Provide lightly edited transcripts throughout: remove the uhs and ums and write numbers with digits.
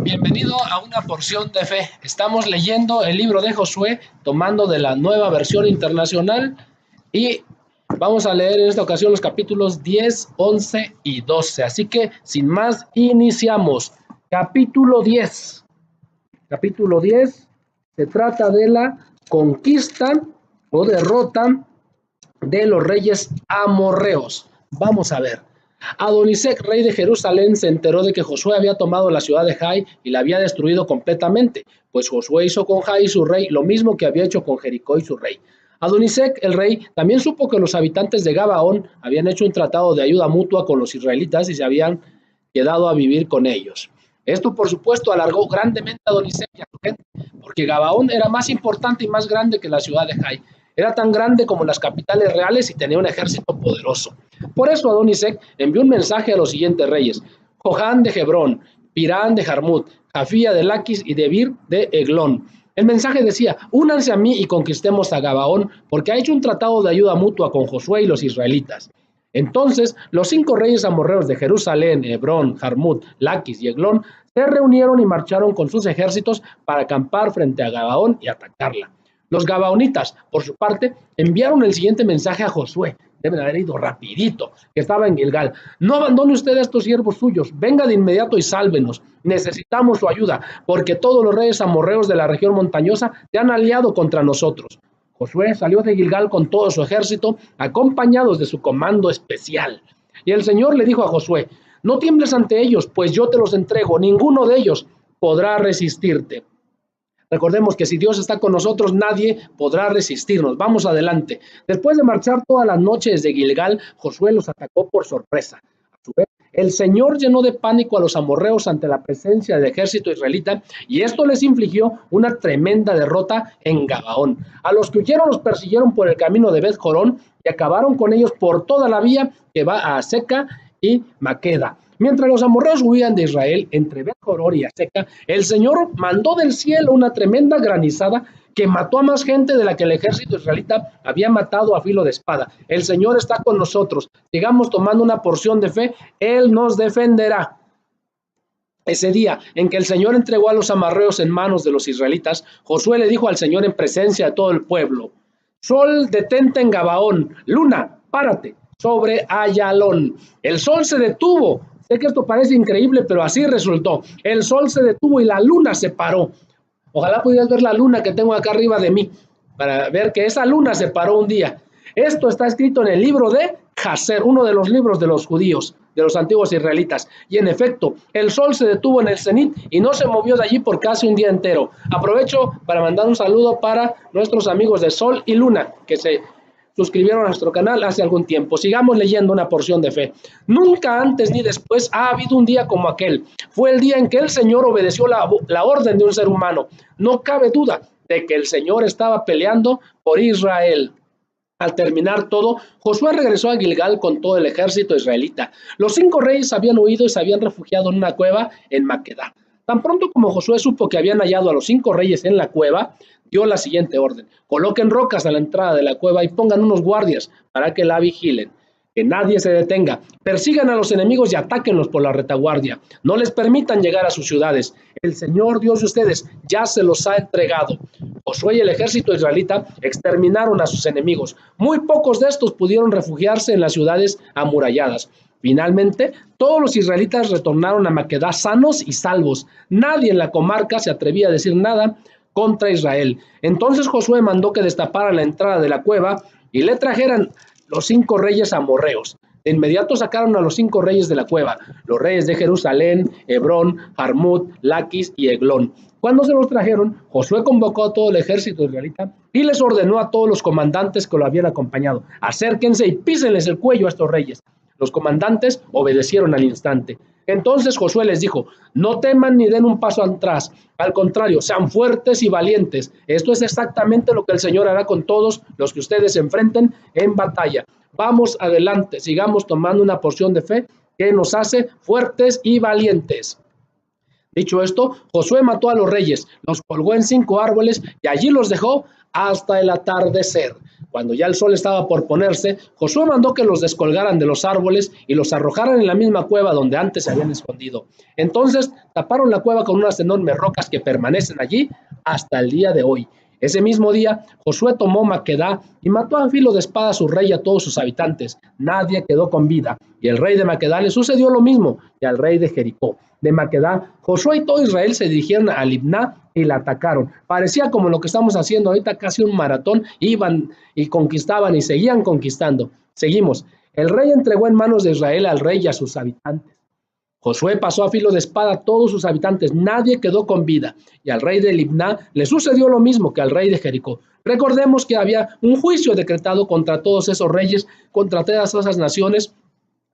Bienvenido a una porción de fe. Estamos leyendo el libro de Josué, tomando de la Nueva Versión Internacional, y vamos a leer en esta ocasión los capítulos 10, 11 y 12. Así que, sin más, iniciamos. Capítulo 10. Capítulo 10 se trata de la conquista o derrota de los reyes amorreos. Vamos a ver. Adonisec, rey de Jerusalén, se enteró de que Josué había tomado la ciudad de Jai y la había destruido completamente, pues Josué hizo con Jai su rey lo mismo que había hecho con Jericó y su rey. Adonisec, el rey, también supo que los habitantes de Gabaón habían hecho un tratado de ayuda mutua con los israelitas y se habían quedado a vivir con ellos. Esto, por supuesto, alargó grandemente a Adonisec y a su gente, porque Gabaón era más importante y más grande que la ciudad de Jai. Era tan grande como las capitales reales y tenía un ejército poderoso. Por eso Adonisec envió un mensaje a los siguientes reyes: Johan de Hebrón, Pirán de Jarmut, Jafía de Laquis y Debir de Eglón. El mensaje decía: únanse a mí y conquistemos a Gabaón, porque ha hecho un tratado de ayuda mutua con Josué y los israelitas. Entonces los 5 reyes amorreos de Jerusalén, Hebrón, Jarmut, Laquis y Eglón se reunieron y marcharon con sus ejércitos para acampar frente a Gabaón y atacarla. Los gabaonitas, por su parte, enviaron el siguiente mensaje a Josué. Deben haber ido rapidito, que estaba en Gilgal: no abandone usted a estos siervos suyos, venga de inmediato y sálvenos. Necesitamos su ayuda, porque todos los reyes amorreos de la región montañosa se han aliado contra nosotros. Josué salió de Gilgal con todo su ejército, acompañados de su comando especial. Y el Señor le dijo a Josué: no tiembles ante ellos, pues yo te los entrego, ninguno de ellos podrá resistirte. Recordemos que si Dios está con nosotros, nadie podrá resistirnos. Vamos adelante. Después de marchar todas las noches de Gilgal, Josué los atacó por sorpresa. A su vez, el Señor llenó de pánico a los amorreos ante la presencia del ejército israelita, y esto les infligió una tremenda derrota en Gabaón. A los que huyeron los persiguieron por el camino de Bet Jorón y acabaron con ellos por toda la vía que va a Aseca y Maqueda. Mientras los amorreos huían de Israel entre Bet-Jorón y Aseca, el Señor mandó del cielo una tremenda granizada que mató a más gente de la que el ejército israelita había matado a filo de espada. El Señor está con nosotros. Sigamos tomando una porción de fe. Él nos defenderá. Ese día en que el Señor entregó a los amorreos en manos de los israelitas, Josué le dijo al Señor en presencia de todo el pueblo: Sol, detente en Gabaón. Luna, párate sobre Ayalón. El sol se detuvo. Sé que esto parece increíble, pero así resultó. El sol se detuvo y la luna se paró. Ojalá pudieras ver la luna que tengo acá arriba de mí, para ver que esa luna se paró un día. Esto está escrito en el libro de Jaser, uno de los libros de los judíos, de los antiguos israelitas. Y en efecto, el sol se detuvo en el cenit y no se movió de allí por casi un día entero. Aprovecho para mandar un saludo para nuestros amigos de Sol y Luna, que se suscribieron a nuestro canal hace algún tiempo. Sigamos leyendo una porción de fe. Nunca antes ni después ha habido un día como aquel. Fue el día en que el Señor obedeció la orden de un ser humano. No cabe duda de que el Señor estaba peleando por Israel. Al terminar todo, Josué regresó a Gilgal con todo el ejército israelita. Los 5 reyes habían huido y se habían refugiado en una cueva en Maqueda. Tan pronto como Josué supo que habían hallado a los 5 reyes en la cueva, dio la siguiente orden: coloquen rocas a la entrada de la cueva y pongan unos guardias para que la vigilen. Que nadie se detenga. Persigan a los enemigos y atáquenlos por la retaguardia. No les permitan llegar a sus ciudades. El Señor Dios de ustedes ya se los ha entregado. Josué y el ejército israelita exterminaron a sus enemigos. Muy pocos de estos pudieron refugiarse en las ciudades amuralladas. Finalmente, todos los israelitas retornaron a Maqueda sanos y salvos. Nadie en la comarca se atrevía a decir nada contra Israel. Entonces Josué mandó que destaparan la entrada de la cueva y le trajeran los 5 reyes amorreos. De inmediato sacaron a los 5 reyes de la cueva, los reyes de Jerusalén, Hebrón, Jarmut, Laquis y Eglón. Cuando se los trajeron, Josué convocó a todo el ejército israelita y les ordenó a todos los comandantes que lo habían acompañado: acérquense y písenles el cuello a estos reyes. Los comandantes obedecieron al instante. Entonces Josué les dijo: no teman ni den un paso atrás, al contrario, sean fuertes y valientes. Esto es exactamente lo que el Señor hará con todos los que ustedes se enfrenten en batalla. Vamos adelante, sigamos tomando una porción de fe que nos hace fuertes y valientes. Dicho esto, Josué mató a los reyes, los colgó en 5 árboles y allí los dejó hasta el atardecer. Cuando ya el sol estaba por ponerse, Josué mandó que los descolgaran de los árboles y los arrojaran en la misma cueva donde antes se habían escondido. Entonces taparon la cueva con unas enormes rocas que permanecen allí hasta el día de hoy. Ese mismo día, Josué tomó Maquedá y mató a filo de espada a su rey y a todos sus habitantes. Nadie quedó con vida. Y el rey de Maquedá le sucedió lo mismo que al rey de Jericó. De Maquedá, Josué y todo Israel se dirigieron a Libná y la atacaron. Parecía como lo que estamos haciendo ahorita, casi un maratón. Iban y conquistaban y seguían conquistando. Seguimos. El rey entregó en manos de Israel al rey y a sus habitantes. Josué pasó a filo de espada a todos sus habitantes, nadie quedó con vida, y al rey de Libná le sucedió lo mismo que al rey de Jericó. Recordemos que había un juicio decretado contra todos esos reyes, contra todas esas naciones,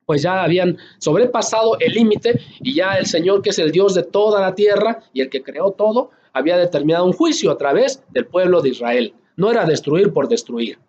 pues ya habían sobrepasado el límite y ya el Señor, que es el Dios de toda la tierra y el que creó todo, había determinado un juicio a través del pueblo de Israel. No era destruir por destruir.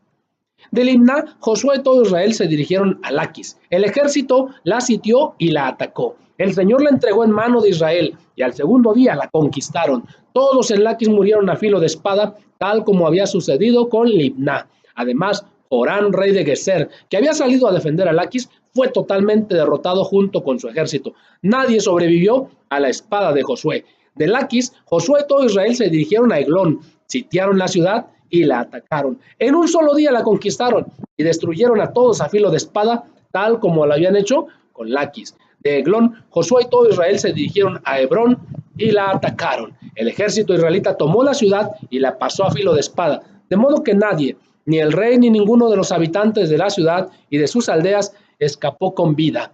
De Libná, Josué y todo Israel se dirigieron a Laquis. El ejército la sitió y la atacó. El Señor la entregó en mano de Israel y al segundo día la conquistaron. Todos en Laquis murieron a filo de espada, tal como había sucedido con Libná. Además, Joram, rey de Geser, que había salido a defender a Laquis, fue totalmente derrotado junto con su ejército. Nadie sobrevivió a la espada de Josué. De Laquis, Josué y todo Israel se dirigieron a Eglón, sitiaron la ciudad y la atacaron. En un solo día la conquistaron y destruyeron a todos a filo de espada, tal como lo habían hecho con Laquis. De Eglón, Josué y todo Israel se dirigieron a Hebrón y la atacaron. El ejército israelita tomó la ciudad y la pasó a filo de espada, de modo que nadie, ni el rey ni ninguno de los habitantes de la ciudad y de sus aldeas, escapó con vida.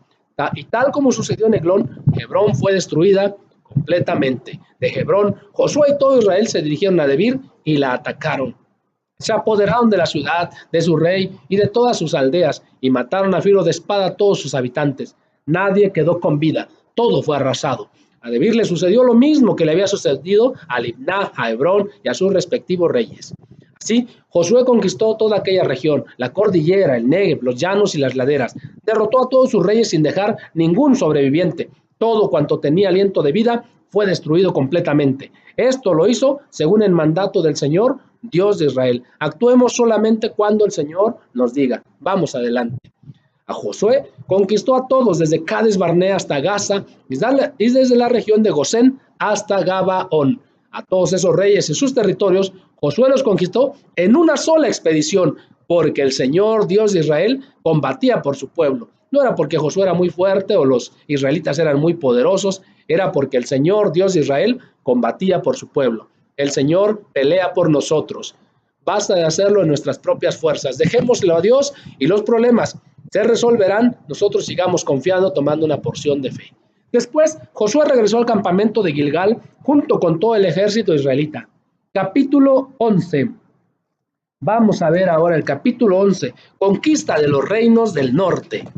Y tal como sucedió en Eglón, Hebrón fue destruida completamente. De Hebrón, Josué y todo Israel se dirigieron a Debir y la atacaron. Se apoderaron de la ciudad, de su rey y de todas sus aldeas, y mataron a filo de espada a todos sus habitantes. Nadie quedó con vida, todo fue arrasado. A Debir le sucedió lo mismo que le había sucedido a Libná, a Hebrón y a sus respectivos reyes. Así, Josué conquistó toda aquella región, la cordillera, el Negev, los llanos y las laderas. Derrotó a todos sus reyes sin dejar ningún sobreviviente. Todo cuanto tenía aliento de vida fue destruido completamente. Esto lo hizo según el mandato del Señor, Dios de Israel. Actuemos solamente cuando el Señor nos diga. Vamos adelante. A Josué conquistó a todos desde Cades Barnea hasta Gaza y desde la región de Gosén hasta Gabaón. A todos esos reyes y sus territorios, Josué los conquistó en una sola expedición, porque el Señor, Dios de Israel, combatía por su pueblo. No era porque Josué era muy fuerte o los israelitas eran muy poderosos, era porque el Señor, Dios de Israel, combatía por su pueblo. El Señor pelea por nosotros. Basta de hacerlo en nuestras propias fuerzas. Dejémoslo a Dios y los problemas se resolverán. Nosotros sigamos confiando, tomando una porción de fe. Después, Josué regresó al campamento de Gilgal junto con todo el ejército israelita. Capítulo 11. Vamos a ver ahora el capítulo 11. Conquista de los reinos del norte.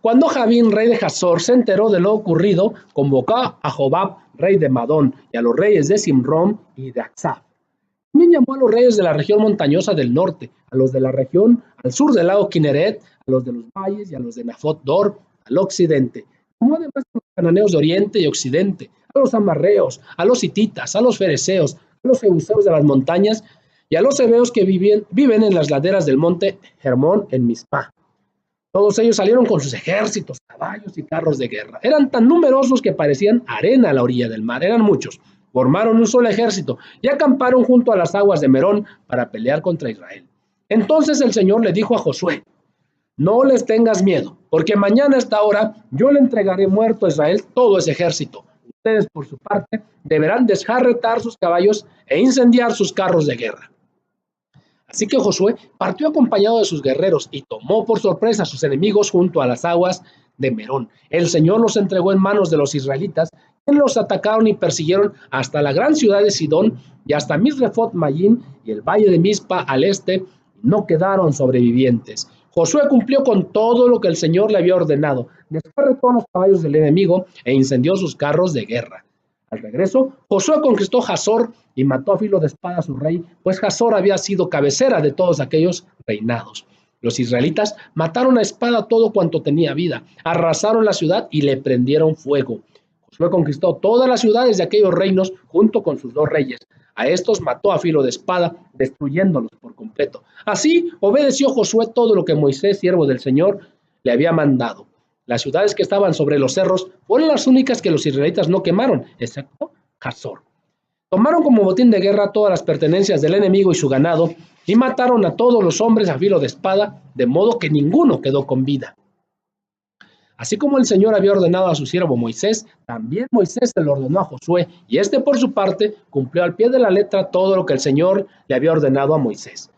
Cuando Javín, rey de Hazor, se enteró de lo ocurrido, convocó a Jobab, rey de Madón, y a los reyes de Simrón y de Aksaf. También llamó a los reyes de la región montañosa del norte, a los de la región al sur del lago Kineret, a los de los valles y a los de Nafot Dor, al occidente. Llamó además a los cananeos de oriente y occidente, a los amarreos, a los hititas, a los fereceos, a los jebuseos de las montañas y a los heveos que viven en las laderas del monte Hermón en Mizpah. Todos ellos salieron con sus ejércitos, caballos y carros de guerra. Eran tan numerosos que parecían arena a la orilla del mar. Eran muchos. Formaron un solo ejército y acamparon junto a las aguas de Merón para pelear contra Israel. Entonces el Señor le dijo a Josué: no les tengas miedo, porque mañana a esta hora yo le entregaré muerto a Israel todo ese ejército. Ustedes, por su parte, deberán desjarretar sus caballos e incendiar sus carros de guerra. Así que Josué partió acompañado de sus guerreros y tomó por sorpresa a sus enemigos junto a las aguas de Merón. El Señor los entregó en manos de los israelitas, quienes los atacaron y persiguieron hasta la gran ciudad de Sidón y hasta Misrefot Mayín y el valle de Mizpa al este. No quedaron sobrevivientes. Josué cumplió con todo lo que el Señor le había ordenado. Descarretó a los caballos del enemigo e incendió sus carros de guerra. Al regreso, Josué conquistó Hazor y mató a filo de espada a su rey, pues Hazor había sido cabecera de todos aquellos reinados. Los israelitas mataron a espada todo cuanto tenía vida, arrasaron la ciudad y le prendieron fuego. Josué conquistó todas las ciudades de aquellos reinos junto con sus 2 reyes. A estos mató a filo de espada, destruyéndolos por completo. Así obedeció Josué todo lo que Moisés, siervo del Señor, le había mandado. Las ciudades que estaban sobre los cerros fueron las únicas que los israelitas no quemaron, excepto Hazor. Tomaron como botín de guerra todas las pertenencias del enemigo y su ganado, y mataron a todos los hombres a filo de espada, de modo que ninguno quedó con vida. Así como el Señor había ordenado a su siervo Moisés, también Moisés se lo ordenó a Josué, y éste por su parte cumplió al pie de la letra todo lo que el Señor le había ordenado a Moisés.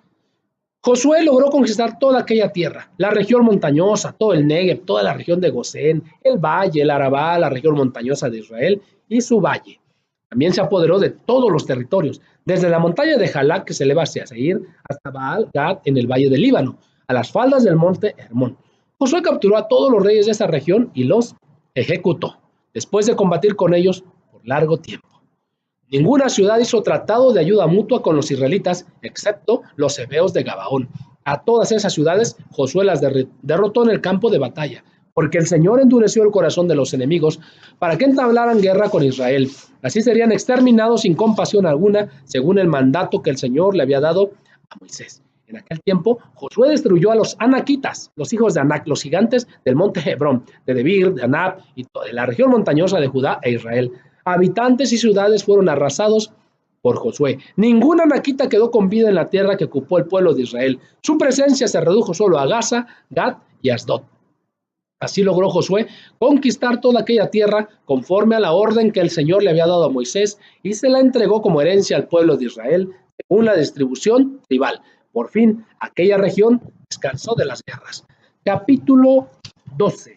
Josué logró conquistar toda aquella tierra, la región montañosa, todo el Negev, toda la región de Gosén, el valle, el Arabá, la región montañosa de Israel y su valle. También se apoderó de todos los territorios, desde la montaña de Jalac, que se eleva hacia Seir, hasta Baal-Gad en el valle del Líbano, a las faldas del monte Hermón. Josué capturó a todos los reyes de esa región y los ejecutó, después de combatir con ellos por largo tiempo. Ninguna ciudad hizo tratado de ayuda mutua con los israelitas, excepto los hebeos de Gabaón. A todas esas ciudades Josué las derrotó en el campo de batalla, porque el Señor endureció el corazón de los enemigos para que entablaran guerra con Israel. Así serían exterminados sin compasión alguna, según el mandato que el Señor le había dado a Moisés. En aquel tiempo, Josué destruyó a los anaquitas, los hijos de Anac, los gigantes del monte Hebrón, de Debir, de Anab y de la región montañosa de Judá e Israel. Habitantes y ciudades fueron arrasados por Josué. Ninguna anaquita quedó con vida en la tierra que ocupó el pueblo de Israel. Su presencia se redujo solo a Gaza, Gad y Asdod. Así logró Josué conquistar toda aquella tierra conforme a la orden que el Señor le había dado a Moisés y se la entregó como herencia al pueblo de Israel según la distribución tribal. Por fin, aquella región descansó de las guerras. Capítulo 12.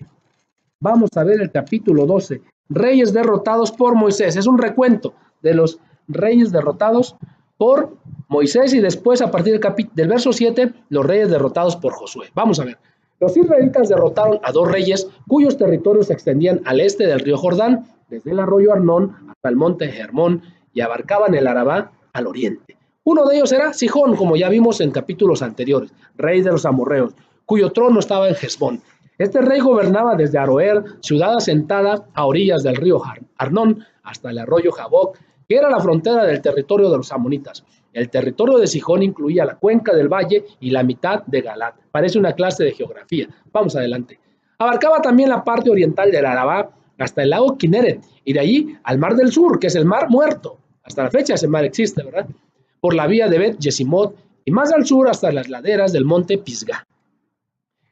Vamos a ver el capítulo 12. Reyes derrotados por Moisés. Es un recuento de los reyes derrotados por Moisés y después a partir del verso 7, los reyes derrotados por Josué. Vamos a ver. Los israelitas derrotaron a 2 reyes cuyos territorios se extendían al este del río Jordán, desde el arroyo Arnón hasta el monte Hermón, y abarcaban el Arabá al oriente. Uno de ellos era Sihón, como ya vimos en capítulos anteriores, rey de los amorreos, cuyo trono estaba en Hesbón. Este rey gobernaba desde Aroer, ciudad asentada a orillas del río Arnón, hasta el arroyo Jaboc, que era la frontera del territorio de los amonitas. El territorio de Sihón incluía la cuenca del valle y la mitad de Galat. Parece una clase de geografía. Vamos adelante. Abarcaba también la parte oriental del Arabá hasta el lago Kinneret y de allí al mar del sur, que es el mar muerto. Hasta la fecha ese mar existe, ¿verdad? Por la vía de Bet Yesimot y más al sur hasta las laderas del monte Pisgah.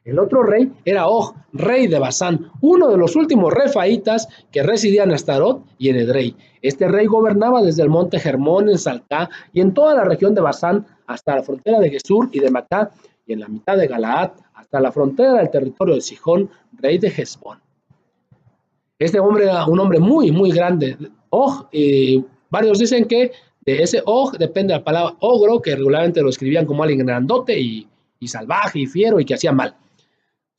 El otro rey era Og, rey de Basán, uno de los últimos refaitas que residían en Astarot y en Edrei. Este rey gobernaba desde el monte Hermón en Salcá y en toda la región de Basán hasta la frontera de Gesur y de Macá y en la mitad de Galaad hasta la frontera del territorio de Sihón, rey de Hesbón. Este hombre era un hombre muy, muy grande. Og, varios dicen que de ese Og depende la palabra ogro, que regularmente lo escribían como alguien grandote y salvaje y fiero y que hacía mal.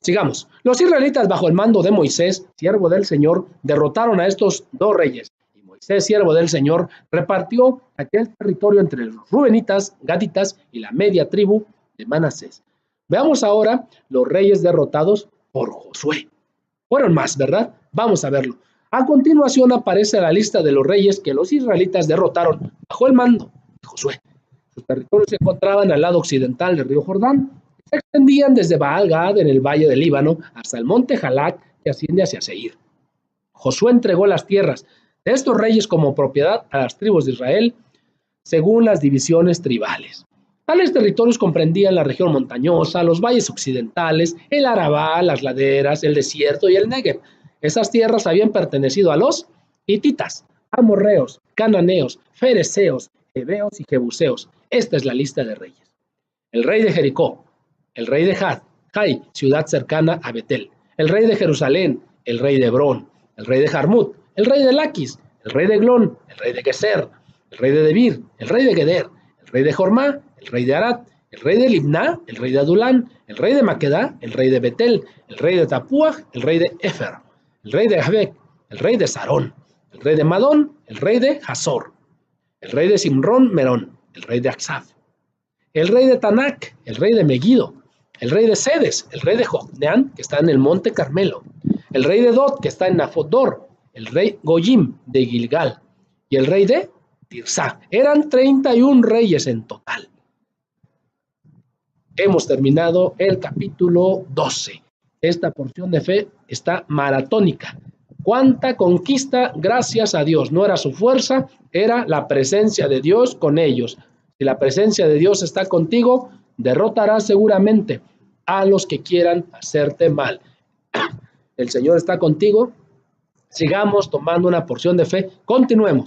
Sigamos. Los israelitas bajo el mando de Moisés, siervo del Señor, derrotaron a estos 2 reyes. Y Moisés, siervo del Señor, repartió aquel territorio entre los rubenitas, gaditas y la media tribu de Manasés. Veamos ahora los reyes derrotados por Josué. Fueron más, ¿verdad? Vamos a verlo. A continuación aparece la lista de los reyes que los israelitas derrotaron bajo el mando de Josué. Sus territorios se encontraban al lado occidental del río Jordán. Se extendían desde Baal-Gad en el valle del Líbano hasta el monte Jalac que asciende hacia Seir. Josué entregó las tierras de estos reyes como propiedad a las tribus de Israel según las divisiones tribales. Tales territorios comprendían la región montañosa, los valles occidentales, el Arabá, las laderas, el desierto y el Negev. Esas tierras habían pertenecido a los hititas, amorreos, cananeos, fereceos, heveos y jebuseos. Esta es la lista de reyes. El rey de Jericó, el rey de Jai, ciudad cercana a Betel, el rey de Jerusalén, el rey de Hebrón, el rey de Jarmut, el rey de Laquis, el rey de Glón, el rey de Geser, el rey de Debir, el rey de Geder, el rey de Jormá, el rey de Arad, el rey de Libná, el rey de Adulán, el rey de Maquedá, el rey de Betel, el rey de Tapuaj, el rey de Efer, el rey de Jabek, el rey de Sarón, el rey de Madón, el rey de Hazor, el rey de Simrón Merón, el rey de Aksaf, el rey de Tanac, el rey de Megiddo, el rey de Sedes, el rey de Jocneán, que está en el monte Carmelo, el rey de Dot, que está en Nafot Dor, el rey Goyim de Gilgal y el rey de Tirsá. Eran 31 reyes en total. Hemos terminado el capítulo 12. Esta porción de fe está maratónica. ¿Cuánta conquista? Gracias a Dios. No era su fuerza, era la presencia de Dios con ellos. Si la presencia de Dios está contigo, derrotarás seguramente a los que quieran hacerte mal. El Señor está contigo. Sigamos tomando una porción de fe. Continuemos.